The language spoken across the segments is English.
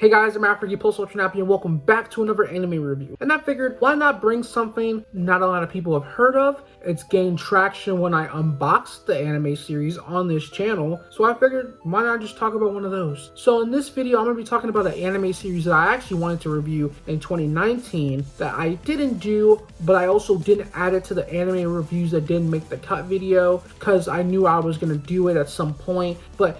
Hey guys, I'm AfroGeek, PlusUltraNappy, and welcome back to another anime review. And I figured, why not bring something not a lot of people have heard of? It's gained traction when I unboxed the anime series on this channel, so I figured, why not just talk about one of those? So in this video, I'm going to be talking about an anime series that I actually wanted to review in 2019 that I didn't do, but I also didn't add it to the anime reviews that didn't make the cut video, because I knew I was going to do it at some point, but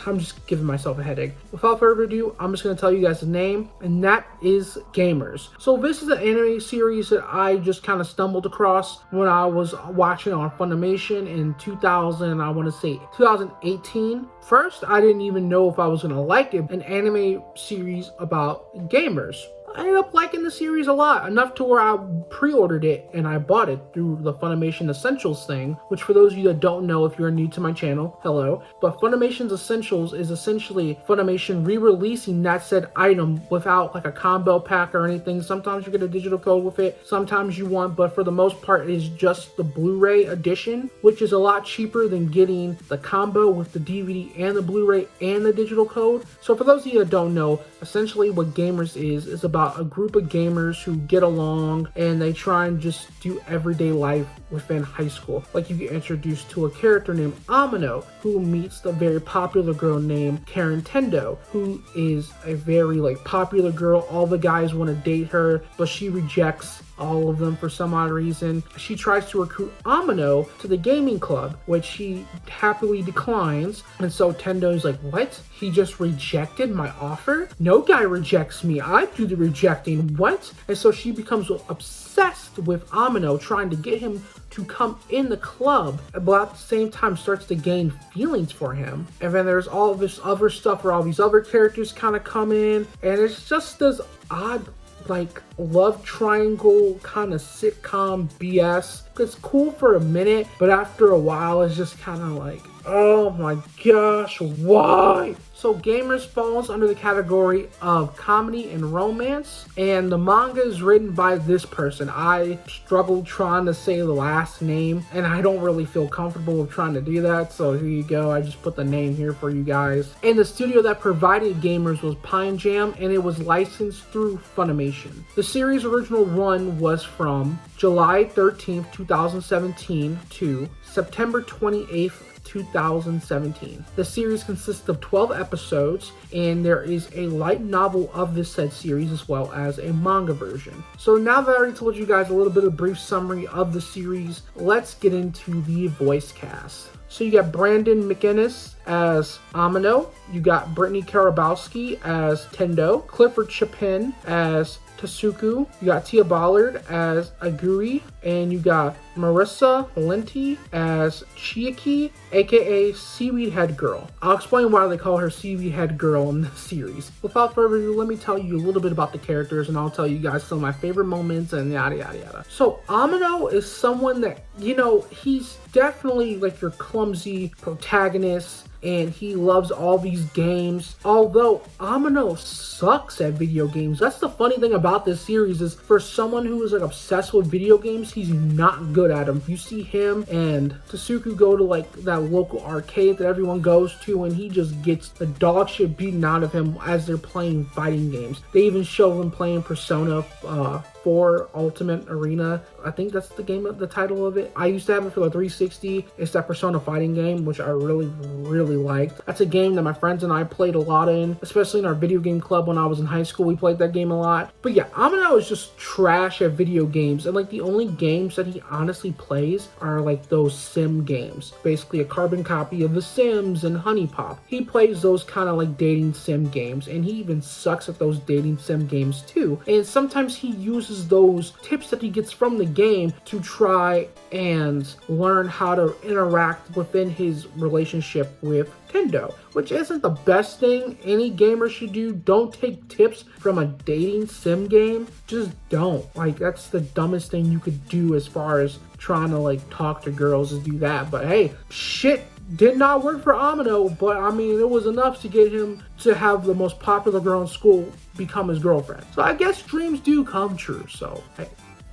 I'm just giving myself a headache. Without further ado, I'm just going to tell you guys the name, and that is Gamers. So this is an anime series that I just kind of stumbled across when I was watching on Funimation in 2018. First, I didn't even know if I was going to like it, an anime series about gamers. I ended up liking the series a lot, enough to where I pre-ordered it and I bought it through the Funimation Essentials thing, which for those of you that don't know, if you're new to my channel, hello. But Funimation's Essentials is essentially Funimation re-releasing that said item without like a combo pack or anything. Sometimes you get a digital code with it, sometimes you want, but for the most part it is just the Blu-ray edition, which is a lot cheaper than getting the combo with the DVD and the Blu-ray and the digital code. So for those of you that don't know, essentially what Gamers is about a group of gamers who get along and they try and just do everyday life within high school. Like you get introduced to a character named Amino, who meets the very popular girl named Karen Tendo, who is a very popular girl. All the guys want to date her, but she rejects all of them for some odd reason. She tries to recruit Amino to the gaming club, which he happily declines. And so Tendo's like, what? He just rejected my offer? No guy rejects me. I do the rejecting. What? And so she becomes obsessed with Amino, trying to get him to come in the club, but at the same time starts to gain feelings for him. And then there's all of this other stuff where all these other characters kind of come in, and it's just this odd love triangle kind of sitcom BS. It's cool for a minute, but after a while it's just kind of like, oh my gosh, why? So Gamers falls under the category of comedy and romance, and the manga is written by this person. I struggled trying to say the last name, and I don't really feel comfortable with trying to do that, so here you go. I just put the name here for you guys. And the studio that provided Gamers was Pine Jam, and it was licensed through Funimation. The series' original run was from July 13th, 2017 to September 28th, 2017. The series consists of 12 episodes, and there is a light novel of this said series as well as a manga version. So now that I already told you guys a little bit of a brief summary of the series, let's get into the voice cast. So you got Brandon McInnes as Amino, you got Brittany Karabowski as Tendo, Clifford Chapin as Tasuku, you got Tia Ballard as Aguri, and you got Marissa Lenti as Chiaki, aka Seaweed Head Girl. I'll explain why they call her Seaweed Head Girl in this series. Without further ado, let me tell you a little bit about the characters, and I'll tell you guys some of my favorite moments and yada yada yada. So Amino is someone that, he's definitely like your clumsy protagonist, and he loves all these games. Although Amino sucks at video games. That's the funny thing about this series, is for someone who is obsessed with video games, he's not good at them. You see him and Tasuku go to that local arcade that everyone goes to, and he just gets the dog shit beaten out of him as they're playing fighting games. They even show him playing Persona 4 Ultimate Arena. I think that's the title of it. I used to have it for the 360. It's that Persona fighting game, which I really liked. That's a game that my friends and I played a lot in, especially in our video game club when I was in high school. We played that game a lot. But yeah, Amino is just trash at video games, and the only games that he honestly plays are those sim games, basically a carbon copy of The Sims and Honey Pop. He plays those kind of dating sim games, and he even sucks at those dating sim games too. And sometimes he uses those tips that he gets from the game to try and learn how to interact within his relationship with Tendo, which isn't the best thing any gamer should do. Don't take tips from a dating sim game. Just don't. That's the dumbest thing you could do as far as trying to talk to girls, is do that. But hey, shit did not work for Amino, but I mean, it was enough to get him to have the most popular girl in school become his girlfriend. So I guess dreams do come true, so hey.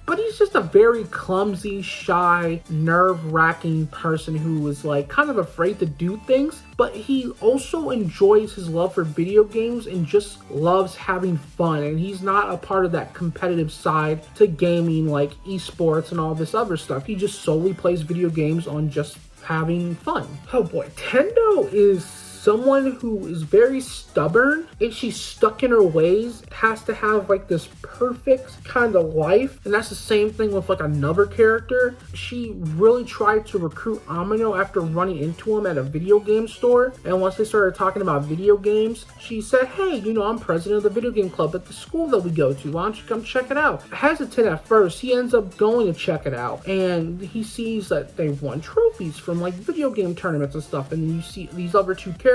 but he's just a very clumsy, shy, nerve-wracking person who is like kind of afraid to do things, but he also enjoys his love for video games and just loves having fun, and he's not a part of that competitive side to gaming like esports and all this other stuff. He just solely plays video games on just having fun. Oh boy, Tendo is someone who is very stubborn, and she's stuck in her ways, has to have like this perfect kind of life, and that's the same thing with like another character. She really tried to recruit Amino after running into him at a video game store, and once they started talking about video games, she said, hey, you know, I'm president of the video game club at the school that we go to, why don't you come check it out? Hesitant at first, he ends up going to check it out, and he sees that they've won trophies from like video game tournaments and stuff, and you see these other two characters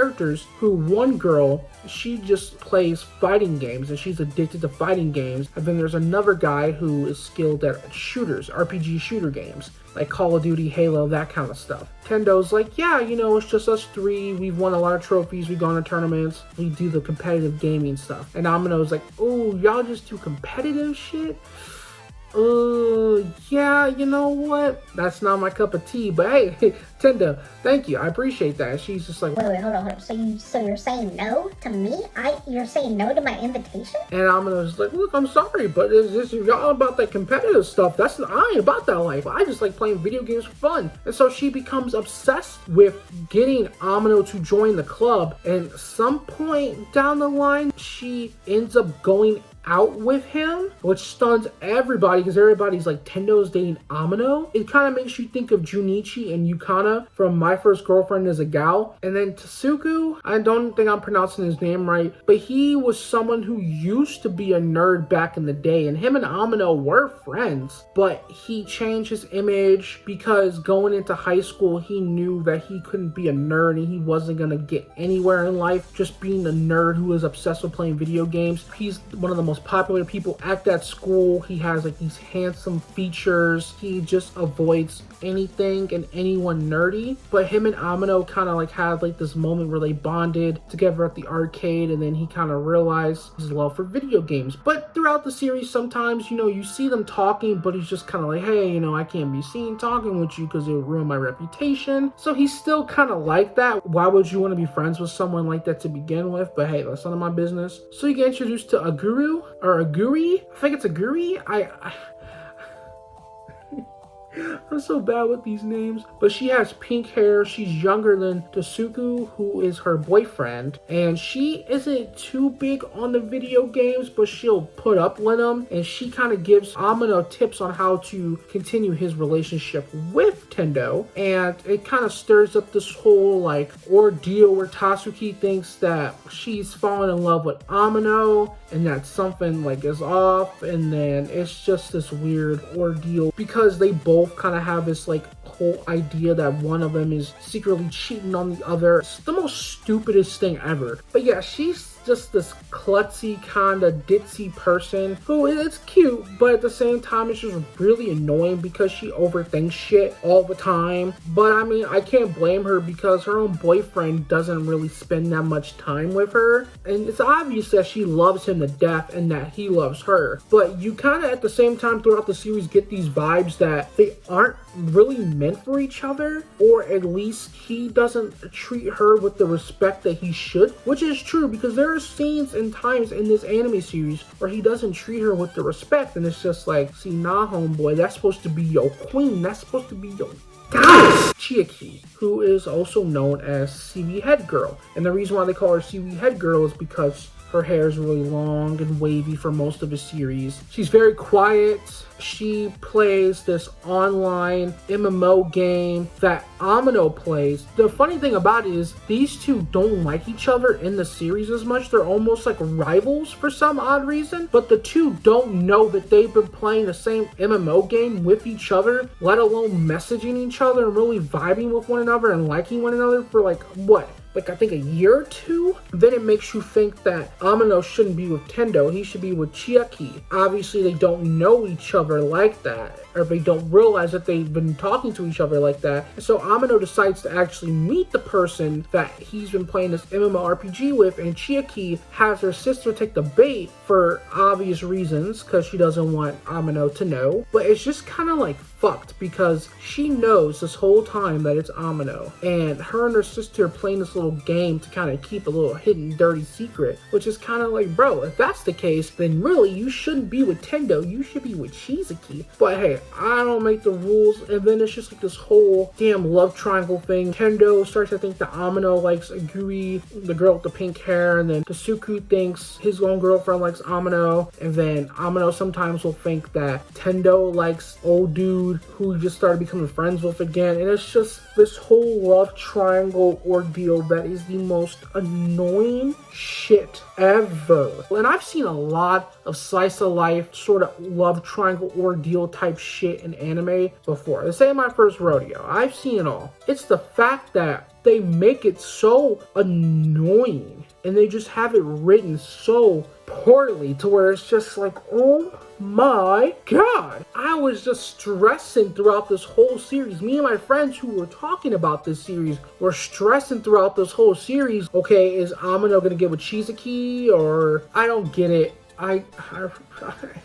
who, one girl, she just plays fighting games and she's addicted to fighting games, and then there's another guy who is skilled at shooters, RPG shooter games like Call of Duty, Halo, that kind of stuff. Tendo's like, yeah, you know, it's just us three, we've won a lot of trophies, we've gone to tournaments, we do the competitive gaming stuff. And Amino's like, oh, y'all just do competitive shit? Yeah, you know what? That's not my cup of tea, but hey, Tenda, thank you. I appreciate that. She's just like, wait, hold on. So you're saying no to me? You're saying no to my invitation? And I'm just like, look, I'm sorry, but is y'all about that competitive stuff? I ain't about that life. I just like playing video games for fun. And so she becomes obsessed with getting Amino to join the club, and some point down the line, she ends up going out with him, which stuns everybody because everybody's like, Tendo's dating Amino. It kind of makes you think of Junichi and Yukana from My First Girlfriend as a Gal. And then Tasuku, I don't think I'm pronouncing his name right, but he was someone who used to be a nerd back in the day, and him and Amino were friends, but he changed his image because going into high school, he knew that he couldn't be a nerd and he wasn't gonna get anywhere in life just being a nerd who is obsessed with playing video games. He's one of the most popular people at that school. He has like these handsome features. He just avoids anything and anyone nerdy. But him and Amino kind of like had like this moment where they bonded together at the arcade, and then he kind of realized his love for video games. But throughout the series, sometimes, you know, you see them talking, but he's just kind of like, hey, you know, I can't be seen talking with you because it would ruin my reputation. So he's still kind of like that. Why would you want to be friends with someone like that to begin with? But hey, that's none of my business. So you get introduced to Aguru, or Aguri. I think it's Aguri. I'm so bad with these names, but she has pink hair. She's younger than Tasuku, who is her boyfriend, and she isn't too big on the video games, but she'll put up with them, and she kind of gives Amino tips on how to continue his relationship with Tendo, and it kind of stirs up this whole like ordeal where Tatsuki thinks that she's fallen in love with Amino and that something like is off, and then it's just this weird ordeal because they both kind of have this like whole idea that one of them is secretly cheating on the other. It's the most stupidest thing ever. But yeah, she's just this klutzy kind of ditzy person who it's cute, but at the same time it's just really annoying because she overthinks shit all the time. But I mean, I can't blame her because her own boyfriend doesn't really spend that much time with her, and it's obvious that she loves him to death and that he loves her. But you kind of at the same time throughout the series get these vibes that they aren't really meant for each other, or at least he doesn't treat her with the respect that he should, which is true because there are scenes and times in this anime series where he doesn't treat her with the respect, and it's just like, see, nah, homeboy, that's supposed to be your queen, that's supposed to be your goddess. Chiaki, who is also known as Seaweed Head Girl, and the reason why they call her Seaweed Head Girl is because her hair is really long and wavy for most of the series. She's very quiet. She plays this online MMO game that Amino plays. The funny thing about it is these two don't like each other in the series as much. They're almost like rivals for some odd reason, but the two don't know that they've been playing the same MMO game with each other, let alone messaging each other and really vibing with one another and liking one another for like, what? like I think a year or two, then it makes you think that Amino shouldn't be with Tendo. He should be with Chiaki. Obviously, they don't know each other like that, or they don't realize that they've been talking to each other like that. And so Amino decides to actually meet the person that he's been playing this MMORPG with, and Chiaki has her sister take the bait for obvious reasons, because she doesn't want Amino to know. But it's just kind of like fucked, because she knows this whole time that it's Amino, and her and her sister are playing this little game to kind of keep a little hidden dirty secret, which is kind of like, bro, if that's the case, then really you shouldn't be with Tendo, you should be with Shizuki. But hey, I don't make the rules. And then it's just like this whole damn love triangle thing. Tendo starts to think that Amino likes Aguri, the girl with the pink hair, and then Tasuku thinks his own girlfriend likes Amino, and then Amino sometimes will think that Tendo likes old dude who he just started becoming friends with again. And it's just this whole love triangle ordeal that is the most annoying shit ever. And I've seen a lot of slice of life sort of love triangle ordeal type shit in anime before. This ain't my first rodeo. I've seen it all. It's the fact that they make it so annoying and they just have it written so poorly to where it's just like, oh my god. I was just stressing throughout this whole series. Me and my friends who were talking about this series were stressing throughout this whole series. Okay, is Amino gonna get with Shizuki, or I don't get it. I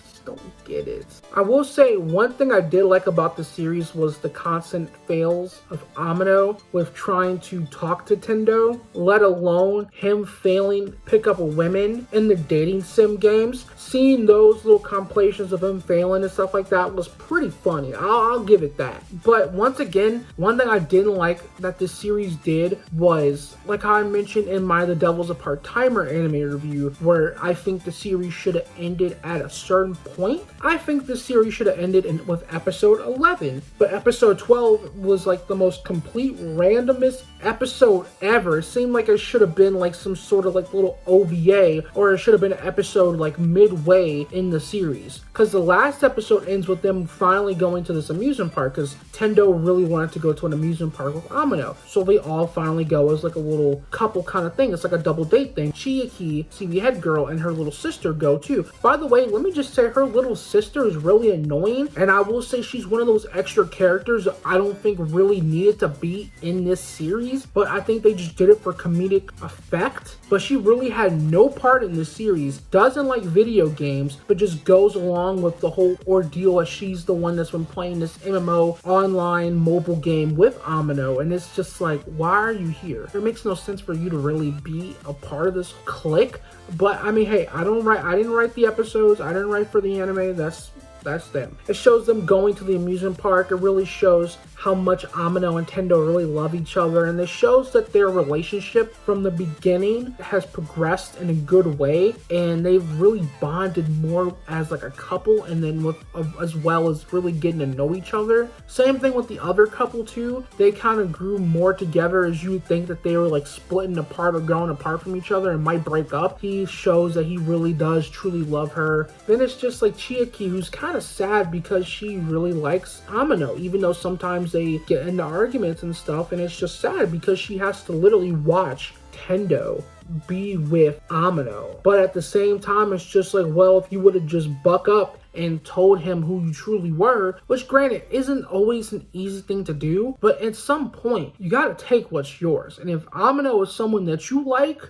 just don't get it. I will say one thing I did like about the series was the constant fails of Amino with trying to talk to Tendo, let alone him failing to pick up women in the dating sim games. Seeing those little compilations of him failing and stuff like that was pretty funny. I'll give it that. But once again, one thing I didn't like that this series did was, like how I mentioned in my The Devil's a Part-Timer anime review, where I think the series should have ended at a certain point. I think the series should have ended with episode 11, but episode 12 was like the most complete randomest episode ever. It seemed like it should have been like some sort of like little OVA, or it should have been an episode like midway in the series, because the last episode ends with them finally going to this amusement park, because Tendo really wanted to go to an amusement park with Amino, so they all finally go as like a little couple kind of thing. It's like a double date thing. Chiaki, see the head girl, and her little sister go too. By the way, let me just say her little sister is really annoying, and I will say she's one of those extra characters that I don't think really needed to be in this series, but I think they just did it for comedic effect. But she really had no part in this series, doesn't like video games, but just goes along with the whole ordeal as she's the one that's been playing this MMO online mobile game with Amino, and it's just like, why are you here? It makes no sense for you to really be a part of this clique. But I mean, hey, I didn't write the episodes, I didn't write for the anime, that's them. It shows them going to the amusement park. It really shows how much Amino and Tendo really love each other, and it shows that their relationship from the beginning has progressed in a good way, and they've really bonded more as like a couple, and then with as well as really getting to know each other. Same thing with the other couple too. They kind of grew more together, as you would think that they were like splitting apart or growing apart from each other and might break up. He shows that he really does truly love her. Then it's just like Chiaki, who's kind of sad because she really likes Amino, even though sometimes they get into arguments and stuff, and it's just sad because she has to literally watch Tendo be with Amino. But at the same time, it's just like, well, if you would have just buck up and told him who you truly were, which granted isn't always an easy thing to do, but at some point you gotta take what's yours. And if Amino is someone that you like,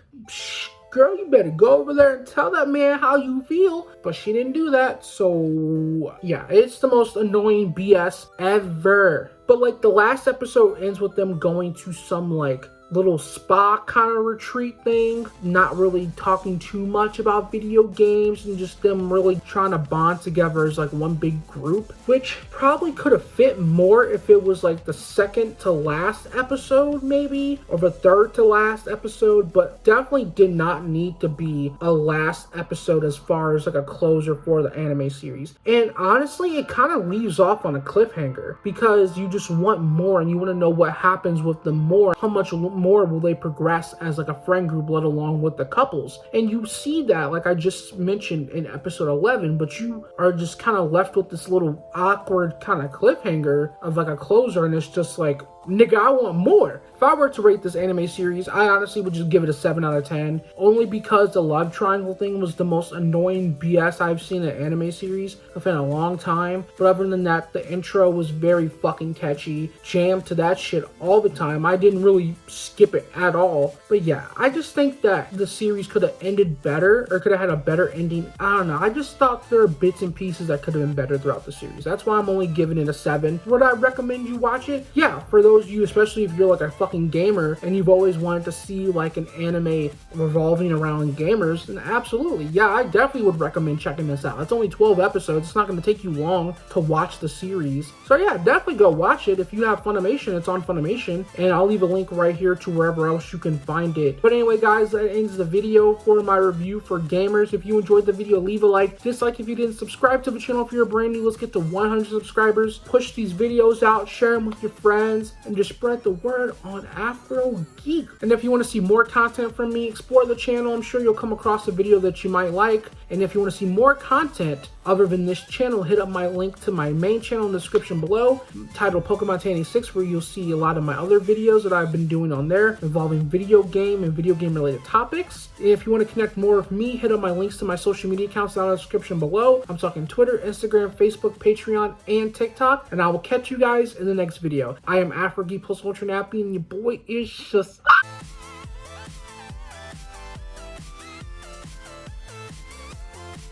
girl, you better go over there and tell that man how you feel. But she didn't do that, so yeah, it's the most annoying BS ever. But like the last episode ends with them going to some like little spa kind of retreat thing, not really talking too much about video games, and just them really trying to bond together as like one big group, which probably could have fit more if it was like the second to last episode maybe, or the third to last episode, but definitely did not need to be a last episode as far as like a closer for the anime series. And honestly, it kind of leaves off on a cliffhanger because you just want more, and you want to know what happens with them more, how much more will they progress as like a friend group, let alone with the couples. And you see that, like I just mentioned in episode 11, but you are just kind of left with this little awkward kind of cliffhanger of like a closer, and it's just like, nigga, I want more. If I were to rate this anime series, I honestly would just give it a 7 out of 10. Only because the love triangle thing was the most annoying BS I've seen in an anime series within a long time. But other than that, the intro was very fucking catchy. Jammed to that shit all the time. I didn't really skip it at all. But yeah, I just think that the series could have ended better, or could have had a better ending. I don't know. I just thought there were bits and pieces that could have been better throughout the series. That's why I'm only giving it a 7. Would I recommend you watch it? Yeah, for those of you, especially if you're like a fucking gamer and you've always wanted to see like an anime revolving around gamers, then absolutely. Yeah, I definitely would recommend checking this out. It's only 12 episodes. It's not going to take you long to watch the series. So yeah, definitely go watch it. If you have Funimation, it's on Funimation, and I'll leave a link right here to wherever else you can find it. But anyway, guys, that ends the video for my review for Gamers. If you enjoyed the video, leave a like, dislike if you didn't, subscribe to the channel if you're brand new. Let's get to 100 subscribers. Push these videos out, share them with your friends, and just spread the word on AfroGeek. And if you want to see more content from me, explore the channel. I'm sure you'll come across a video that you might like. And if you want to see more content other than this channel, hit up my link to my main channel in the description below, titled Pokemon 1086, where you'll see a lot of my other videos that I've been doing on there involving video game and video game related topics. If you want to connect more with me, hit up my links to my social media accounts down in the description below. I'm talking Twitter, Instagram, Facebook, Patreon, and TikTok. And I will catch you guys in the next video. I am AfroGeek +UltraNappy, and your boy is just...